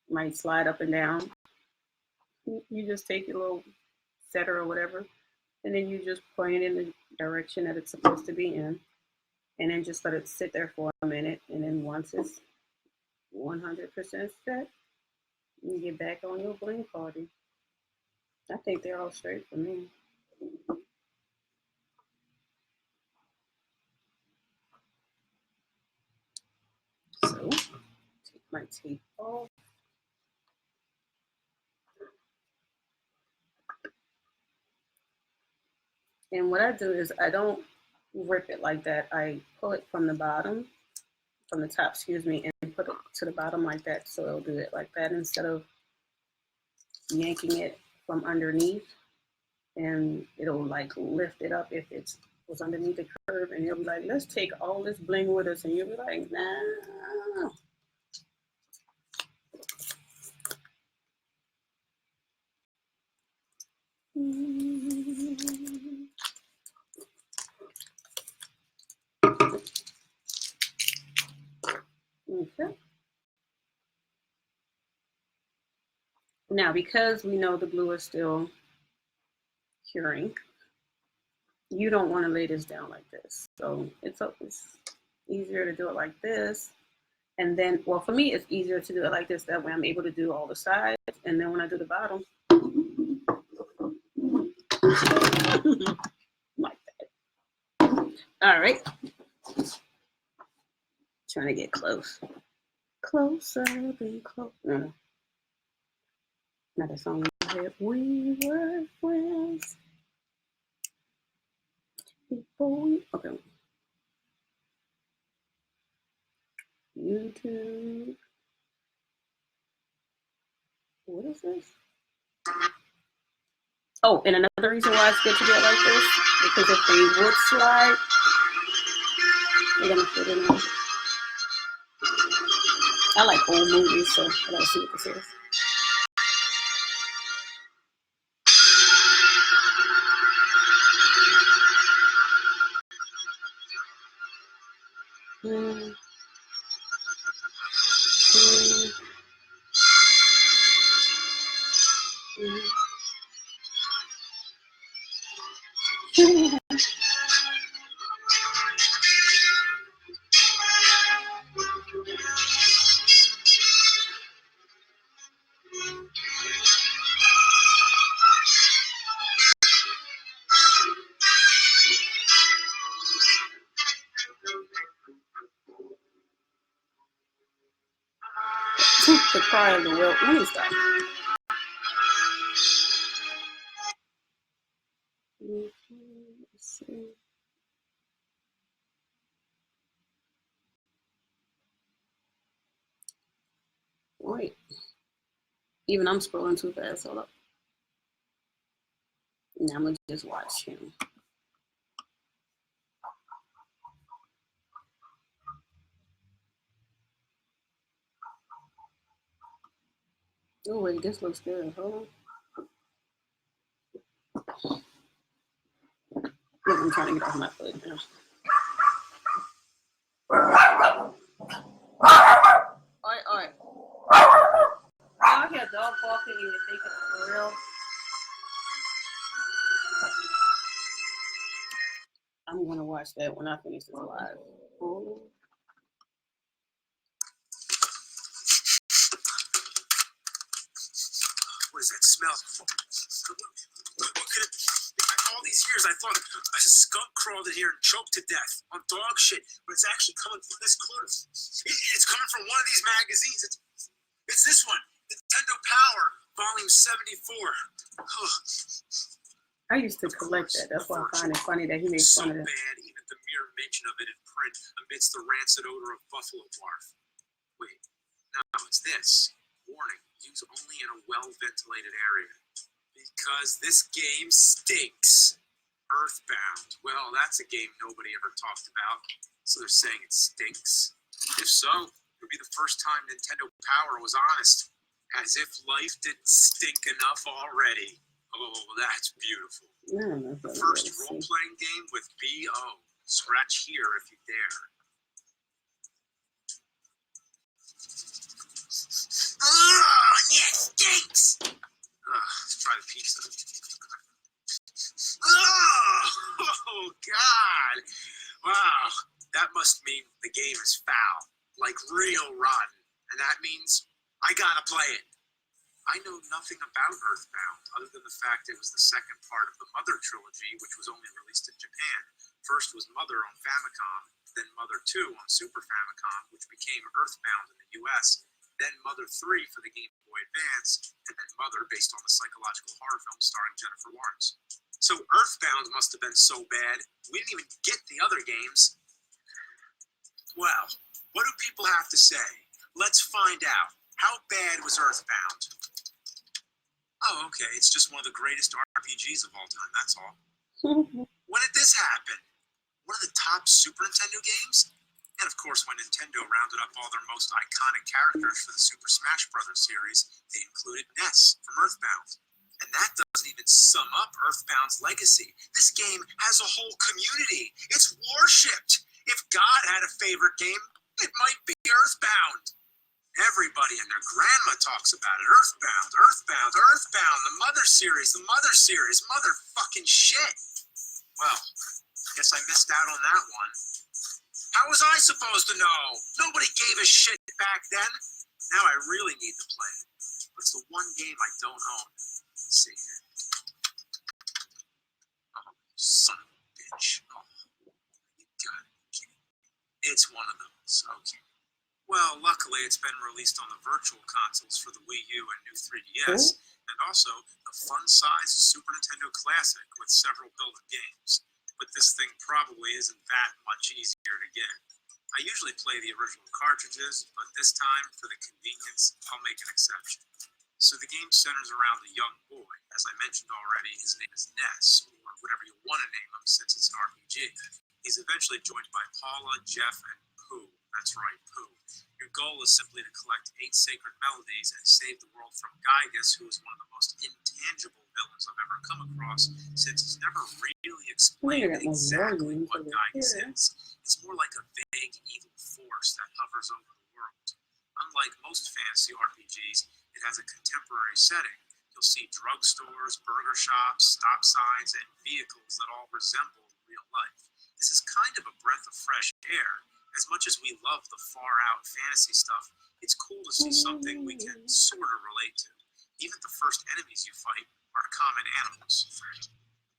might slide up and down, you just take your little setter or whatever, and then you just point it in the direction that it's supposed to be in, and then just let it sit there for a minute. And then once it's 100% set, you get back on your bling party. I think they're all straight for me. So take my tape off. And what I do is I don't rip it like that. I pull it from the bottom, from the top, excuse me, and put it to the bottom like that. So it'll do it like that instead of yanking it from underneath. And it'll like lift it up if it was underneath the curve. And you'll be like, let's take all this bling with us. And you'll be like, nah. Okay. Now, because we know the glue is still curing, you don't want to lay this down like this. So it's easier to do it like this. And then, well, for me, it's easier to do it like this. That way I'm able to do all the sides. And then when I do the bottom, like that. All right. Trying to get close. Closer, be close. No. Not a song in my head. We were friends before we. Okay. YouTube. What is this? Oh, and another reason why it's good to get like this, because if they would slide, they're gonna fit in there. I like old movies, so I gotta see what this is. Mm. Mm. Mm. The cry of the world. Let me stop. Let's see. Wait. Even I'm scrolling too fast. Hold up. Now I'm gonna just watch him. Oh wait, this looks good. Hold on. I'm trying to get off my foot now. Alright. I hear a dog barking and you think it's for real. I'm gonna watch that when I finish this live. Hold on. What is that smell? What could it be? All these years I thought a skunk crawled in here and choked to death on dog shit, but it's actually coming from this corner. It's coming from one of these magazines. It's this one, Nintendo Power, Volume 74. I used to collect that. That's why I find it funny that he makes fun of it. So bad, even the mere mention of it in print amidst the rancid odor of buffalo barf. Wait, no, it's this. Warning, use only in a well-ventilated area. Because this game stinks. Earthbound. Well, that's a game nobody ever talked about, so they're saying it stinks. If so, it would be the first time Nintendo Power was honest. As if life didn't stink enough already. Oh, that's beautiful. The first role-playing game with B.O. Scratch here if you dare. Ugh, yeah, it stinks! Let's try the pizza. Oh, God! Wow, that must mean the game is foul. Like real rotten. And that means I gotta play it. I know nothing about Earthbound, other than the fact it was the second part of the Mother trilogy, which was only released in Japan. First was Mother on Famicom, then Mother 2 on Super Famicom, which became Earthbound in the US, then Mother 3 for the Game Boy Advance, and then Mother based on the psychological horror film starring Jennifer Lawrence. So Earthbound must have been so bad, we didn't even get the other games. Well, what do people have to say? Let's find out. How bad was Earthbound? Oh, okay, it's just one of the greatest RPGs of all time, that's all. When did this happen? One of the top Super Nintendo games? And of course, when Nintendo rounded up all their most iconic characters for the Super Smash Bros. Series, they included Ness from Earthbound. And that doesn't even sum up Earthbound's legacy. This game has a whole community. It's worshipped. If God had a favorite game, it might be Earthbound. Everybody and their grandma talks about it. Earthbound, Earthbound, Earthbound, the Mother series, motherfucking shit. Well, guess I missed out on that one. How was I supposed to know? Nobody gave a shit back then. Now I really need to play it. But it's the one game I don't own. Let's see here. Oh, son of a bitch. Oh, you gotta be kidding me. It's one of those. Okay. Well, luckily it's been released on the virtual consoles for the Wii U and new 3DS, and also the fun-sized Super Nintendo Classic with several built-in games. But this thing probably isn't that much easier to get. I usually play the original cartridges, but this time, for the convenience, I'll make an exception. So the game centers around a young boy. As I mentioned already, his name is Ness, or whatever you want to name him since it's an RPG. He's eventually joined by Paula, Jeff, and Pooh. That's right, Pooh. Your goal is simply to collect 8 sacred melodies and save the world from Gygas, who is one of the most intangible villains I've ever come across, since it's never really explained exactly what Gygas is. It's more like a vague evil force that hovers over the world. Unlike most fantasy RPGs, it has a contemporary setting. You'll see drugstores, burger shops, stop signs, and vehicles that all resemble real life. This is kind of a breath of fresh air. As much as we love the far-out fantasy stuff, it's cool to see something we can sort of relate to. Even the first enemies you fight are common animals.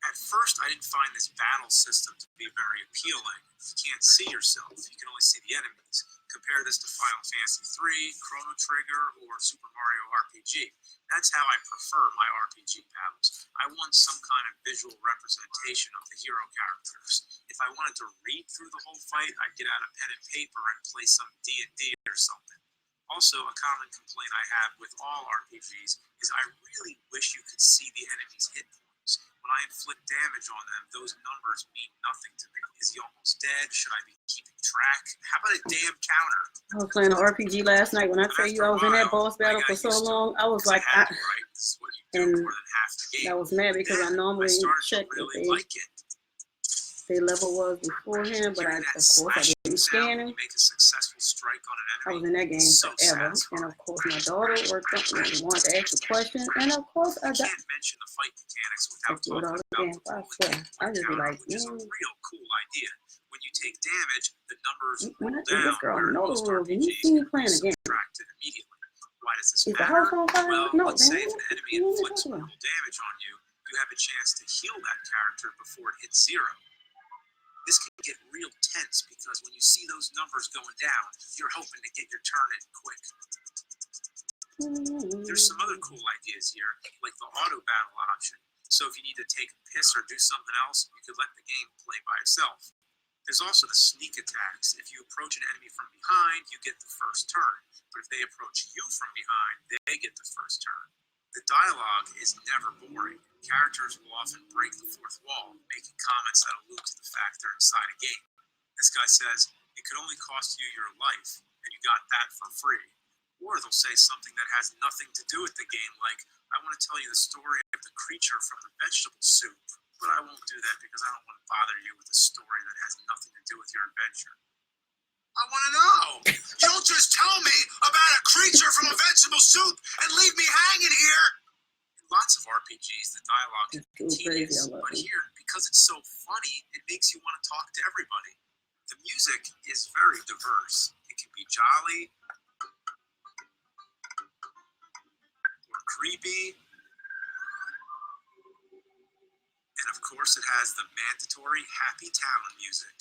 At first, I didn't find this battle system to be very appealing. You can't see yourself, you can only see the enemies. Compare this to Final Fantasy III, Chrono Trigger, or Super Mario RPG. That's how I prefer my RPG battles. I want some kind of visual representation of the hero characters. If I wanted to read through the whole fight, I'd get out a pen and paper and play some D&D or something. Also, a common complaint I have with all RPGs is I really wish you could see the enemy's hit points. When I inflict damage on them, those numbers mean nothing to me. Is he almost dead? Should I be keeping track? How about a damn counter? I was playing an RPG last night. When I tell you I was in that boss battle for so long, I was like, right? This is what you do and more than half the game. I was mad because I normally check really if their level was beforehand, but of course I didn't scan him. Make a successful strike on an enemy. I was in that game forever, and of course my daughter worked up and wanted to ask a question, and of course I can't mention the fight mechanics without talking about I swear, I just be like, which is a real cool idea. When you take damage, the numbers when I roll down. This girl know the rules, and you RPGs see me playing the game. subtracted immediately. Why does this Is the matter? house on fire? Well, No, let's say damn if an enemy it. inflicts mortal damage on you, you have a chance to heal that character before it hits 0. This can get real tense because when you see those numbers going down, you're hoping to get your turn in quick. There's some other cool ideas here, like the auto battle option. So if you need to take a piss or do something else, you could let the game play by itself. There's also the sneak attacks. If you approach an enemy from behind, you get the first turn. But if they approach you from behind, they get the first turn. The dialogue is never boring. Characters will often break the fourth wall, making comments that allude to the fact they're inside a game. This guy says, it could only cost you your life, and you got that for free. Or they'll say something that has nothing to do with the game, like, I want to tell you the story of the creature from the vegetable soup, but I won't do that because I don't want to bother you with a story that has nothing to do with your adventure. I want to know. You don't just tell me about a creature from a vegetable soup and leave me hanging here. In lots of RPGs, the dialogue can be tedious, but here, because it's so funny, it makes you want to talk to everybody. The music is very diverse. It can be jolly, or creepy, and of course it has the mandatory Happy Town music.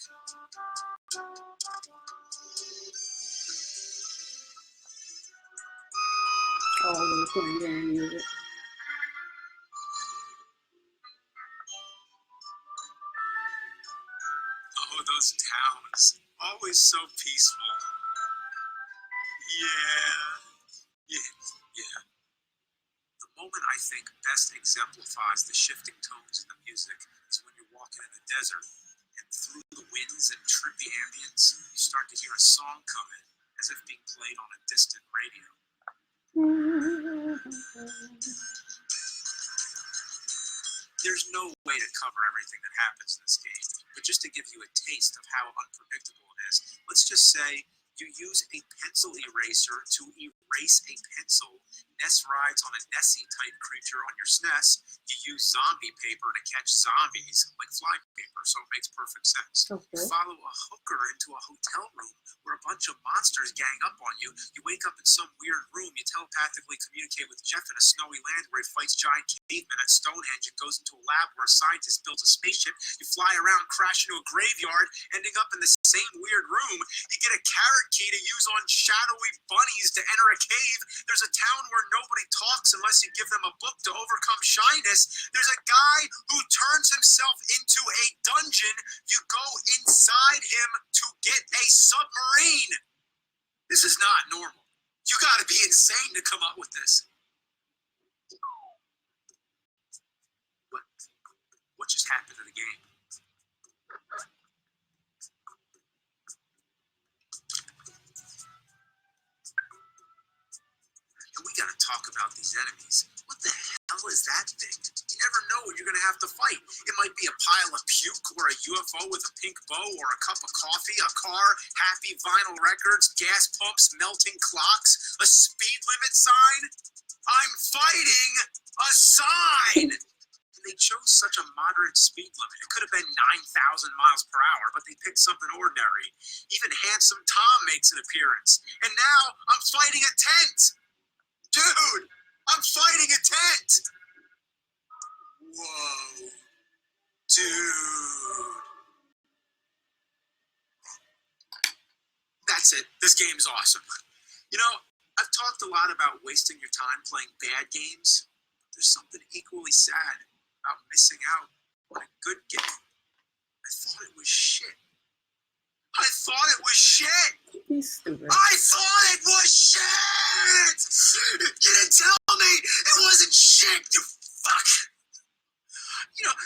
Always playing game music. Oh, those towns. Always so peaceful. Yeah. The moment I think best exemplifies the shifting tones in the music is when you're walking in the desert, and through the winds and trippy ambience, you start to hear a song come in, as if being played on a distant radio. There's no way to cover everything that happens in this game, but just to give you a taste of how unpredictable it is, let's just say you use a pencil eraser to erase a pencil. Ness rides on a Nessie-type creature on your SNES. You use zombie paper to catch zombies, like fly paper, so it makes perfect sense. Okay. You follow a hooker into a hotel room where a bunch of monsters gang up on you. You wake up in some weird room. You telepathically communicate with Jeff in a snowy land where he fights giant cavemen at Stonehenge and goes into a lab where a scientist builds a spaceship. You fly around, crash into a graveyard, ending up in the same weird room. You get a carrot key to use on shadowy bunnies to enter a cave. There's a town where nobody talks unless you give them a book to overcome shyness. There's a guy who turns himself into a dungeon. You go inside him to get a submarine. This is not normal. You gotta be insane to come up with this. game. And we gotta talk about these enemies. What the hell is that thing? You never know what you're gonna have to fight. It might be a pile of puke, or a UFO with a pink bow, or a cup of coffee, a car, happy vinyl records, gas pumps, melting clocks, a speed limit sign. I'm fighting a sign! And they chose such a moderate speed limit. It could have been 9,000 miles per hour, but they picked something ordinary. Even Handsome Tom makes an appearance. And now I'm fighting a tent! Dude, I'm fighting a tent! Whoa. Dude. That's it. This game's awesome. You know, I've talked a lot about wasting your time playing bad games. There's something equally sad about missing out on a good game. I thought it was shit. I thought it was shit! He's stupid. I thought it was shit! You didn't tell me it wasn't shit, you fuck! You know,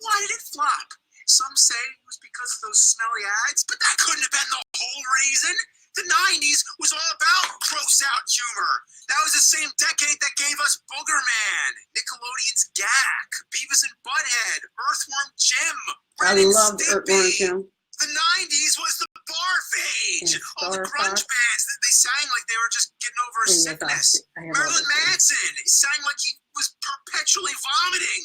why did it flop? Some say it was because of those smelly ads, but that couldn't have been the whole reason. The 90s was all about gross out humor. That was the same decade that gave us Booger Man, Nickelodeon's Gak, Beavis and Butthead, Earthworm Jim, I Ren and loved Earthworm Stimpy. Jim. The 90s was the barf age. And All the Star grunge Fox. bands, they sang like they were just getting over a And yes, sickness. I have all Marilyn those things. Manson, he sang like he was perpetually vomiting.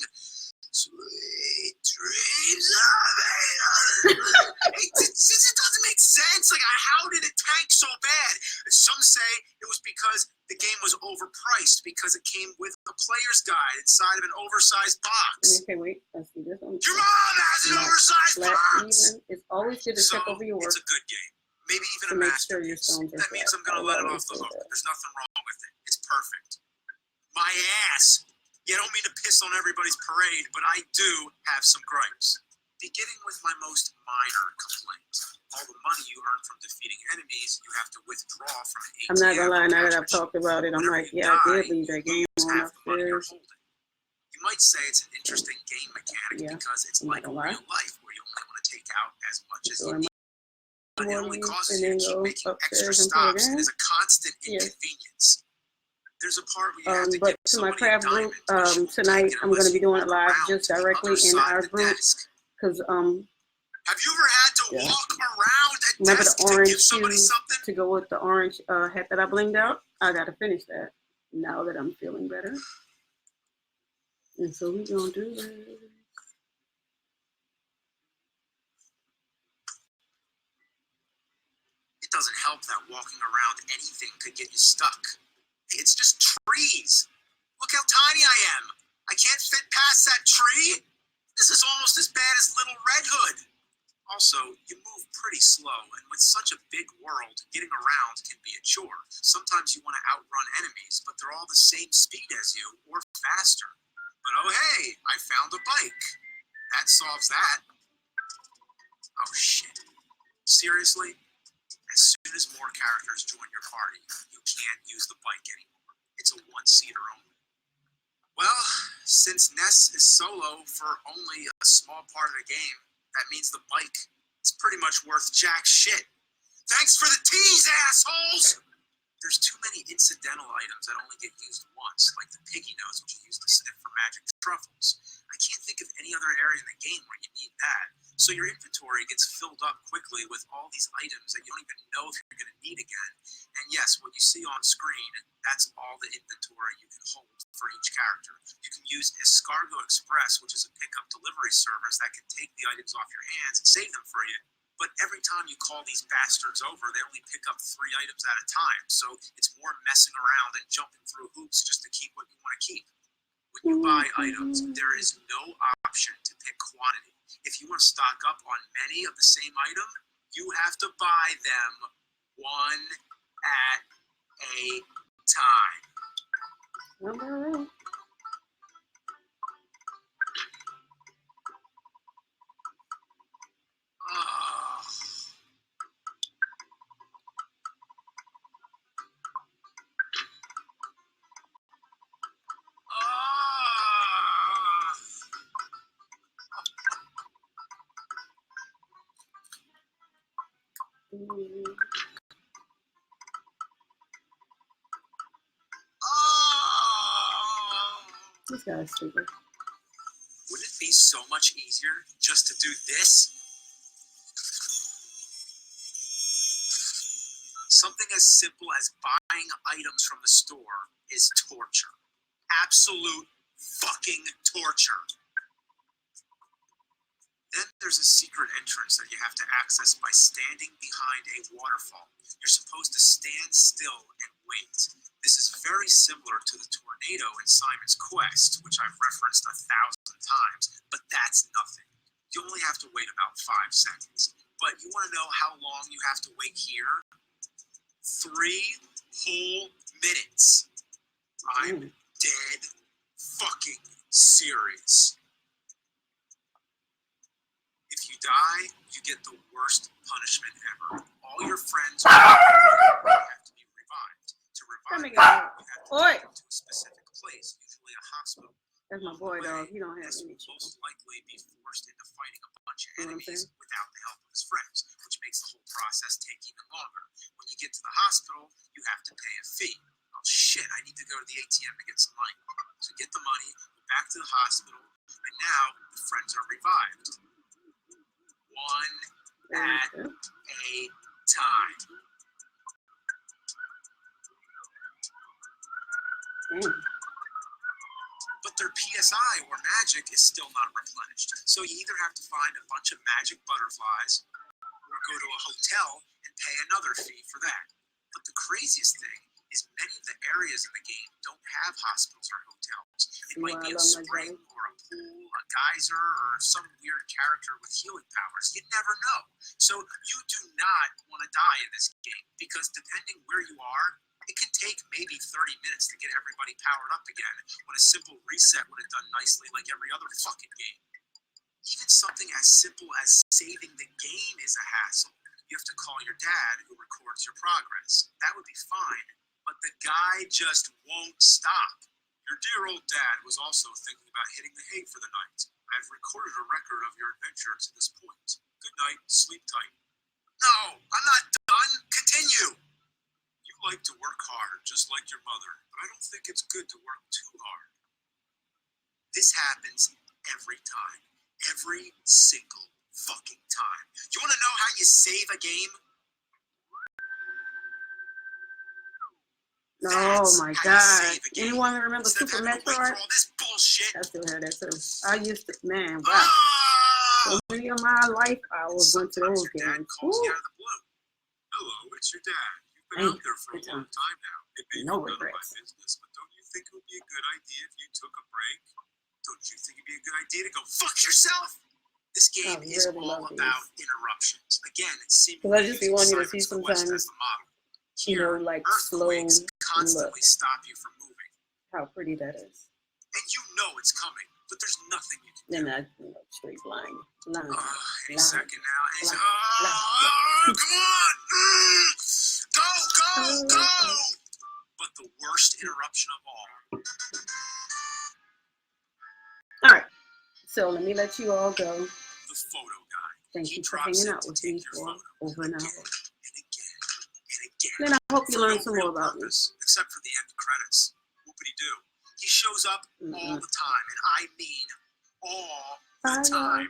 Sweet dreams of it doesn't make sense. Like, how did it tank so bad? Some say it was because the game was overpriced because it came with a player's guide inside of an oversized box. Okay, wait. Let's see this one. Your mom has an oversized Flat box. even. It's always good to So check over your work it's a good game. Maybe to even a make sure your masterpiece. stones are That means flat. I'm gonna I let it always off the say hook. that. There's nothing wrong with it. It's perfect. My ass. Yeah, I don't mean to piss on everybody's parade, but I do have some gripes. Beginning with my most minor complaint. All the money you earn from defeating enemies, you have to withdraw from an ATM. I'm not gonna lie, now that cash I've talked about it, I'm Whenever like, you yeah, I die, did leave that you game lose on half the money you're upstairs. holding. You might say it's an interesting game mechanic Yeah, because it's I'm not like gonna real lie. life where you only want to take out as much as So you I need. But it only mornings causes and you then to keep go making extra upstairs and play stops and again. is a constant Yes. inconvenience. There's a part where you have to But give to my somebody a craft diamond, group, but you won't tonight take it I'm unless gonna be you doing it walk live around just to the directly other in side our of the group, desk. cause Have you ever had to yeah. walk around a Remember desk the to orange give somebody shoes something? to go with the orange hat that I blinged out? I gotta finish that now that I'm feeling better. And so we gonna do that. It doesn't help that walking around anything could get you stuck. It's just trees. Look how tiny I am. I can't fit past that tree. This is almost as bad as Little Red Hood. Also, you move pretty slow, and with such a big world, getting around can be a chore. Sometimes you want to outrun enemies, but they're all the same speed as you, or faster. But oh hey, I found a bike. That solves that. Oh shit. Seriously? As soon as more characters join your party, you can't use the bike anymore. It's a one-seater only. Well, since Ness is solo for only a small part of the game, that means the bike is pretty much worth jack shit. Thanks for the tease, assholes! There's too many incidental items that only get used once, like the piggy nose, which you use to sniff for magic truffles. I can't think of any other area in the game where you need that. So your inventory gets filled up quickly with all these items that you don't even know if you're going to need again. And yes, what you see on screen, that's all the inventory you can hold for each character. You can use Escargot Express, which is a pickup delivery service that can take the items off your hands and save them for you. But every time you call these bastards over, they only pick up 3 items at a time. So it's more messing around and jumping through hoops just to keep what you want to keep. When you buy items, there is no option to pick quantity. If you want to stock up on many of the same item, you have to buy them one at a time. Alright. Oh. Oh! This guy's stupid. Wouldn't it be so much easier just to do this? Something as simple as buying items from the store is torture. Absolute fucking torture. Then there's a secret entrance that you have to access by standing behind a waterfall. You're supposed to stand still and wait. This is very similar to the tornado in Simon's Quest, which I've referenced 1,000 times, but that's nothing. You only have to wait about 5 seconds. But you want to know how long you have to wait here? 3 whole minutes. I'm dead fucking serious. If you die, you get the worst punishment ever. All your friends have to be revived. To revive them, you have to go to a specific place, usually a hospital. That's my boy, dog. He don't have This any will chicken. most likely be forced into fighting a bunch of You know what I'm enemies saying? without the help of his friends, which makes the whole process take even longer. When you get to the hospital, you have to pay a fee. Oh shit, I need to go to the ATM to get some money. So get the money, go back to the hospital, and now the friends are revived. One at a time. But their PSI or magic is still not replenished. So you either have to find a bunch of magic butterflies or go to a hotel and pay another fee for that. But the craziest thing is many of the areas in the game don't have hospitals or hotels. It might be a spring or a pool, a geyser, or some weird character with healing powers. You never know. So you do not want to die in this game because depending where you are, it could take maybe 30 minutes to get everybody powered up again when a simple reset would have done nicely like every other fucking game. Even something as simple as saving the game is a hassle. You have to call your dad who records your progress. That would be fine, but the guy just won't stop. Your dear old dad was also thinking about hitting the hay for the night. I've recorded a record of your adventure to this point. Good night, sleep tight. No, I'm not done. Continue. You like to work hard, just like your mother, but I don't think it's good to work too hard. This happens every time. Every single fucking time. You want to know how you save a game? Oh my God. Anyone remember Instead Super of having to wait Metroid? for all this bullshit. I still have that too. I used to, man, wow. So many of my life hours went to those Your dad games. calls you Woo. out of the blue. Hello, it's your dad. You've been out there for a long time now. It may be No none of my regrets. business, but don't you think it would be a good idea if you took a break? Don't you think it'd be a good idea to go fuck yourself? This game is really all love about these. interruptions. Again, it's seemingly Because I just be using wanting you to Simon's see Quest sometimes, as the model. you know, Here, like slow earthquakes look. constantly stop you from moving. How pretty that is. And you know it's coming, but there's nothing you can do. Then I, you know, straight line. Any Line. second now. And he's, Line. come on! Go, go, go! But the worst interruption of all. All right. So let me let you all go. The photo guy. Thank He you for drops hanging in out to with take me your for photo over an hour. again and again and again. Then I hope you For learned no some real more about me. purpose, except for the end credits. Whoopity-doo. He shows up all the time, and I mean all the time.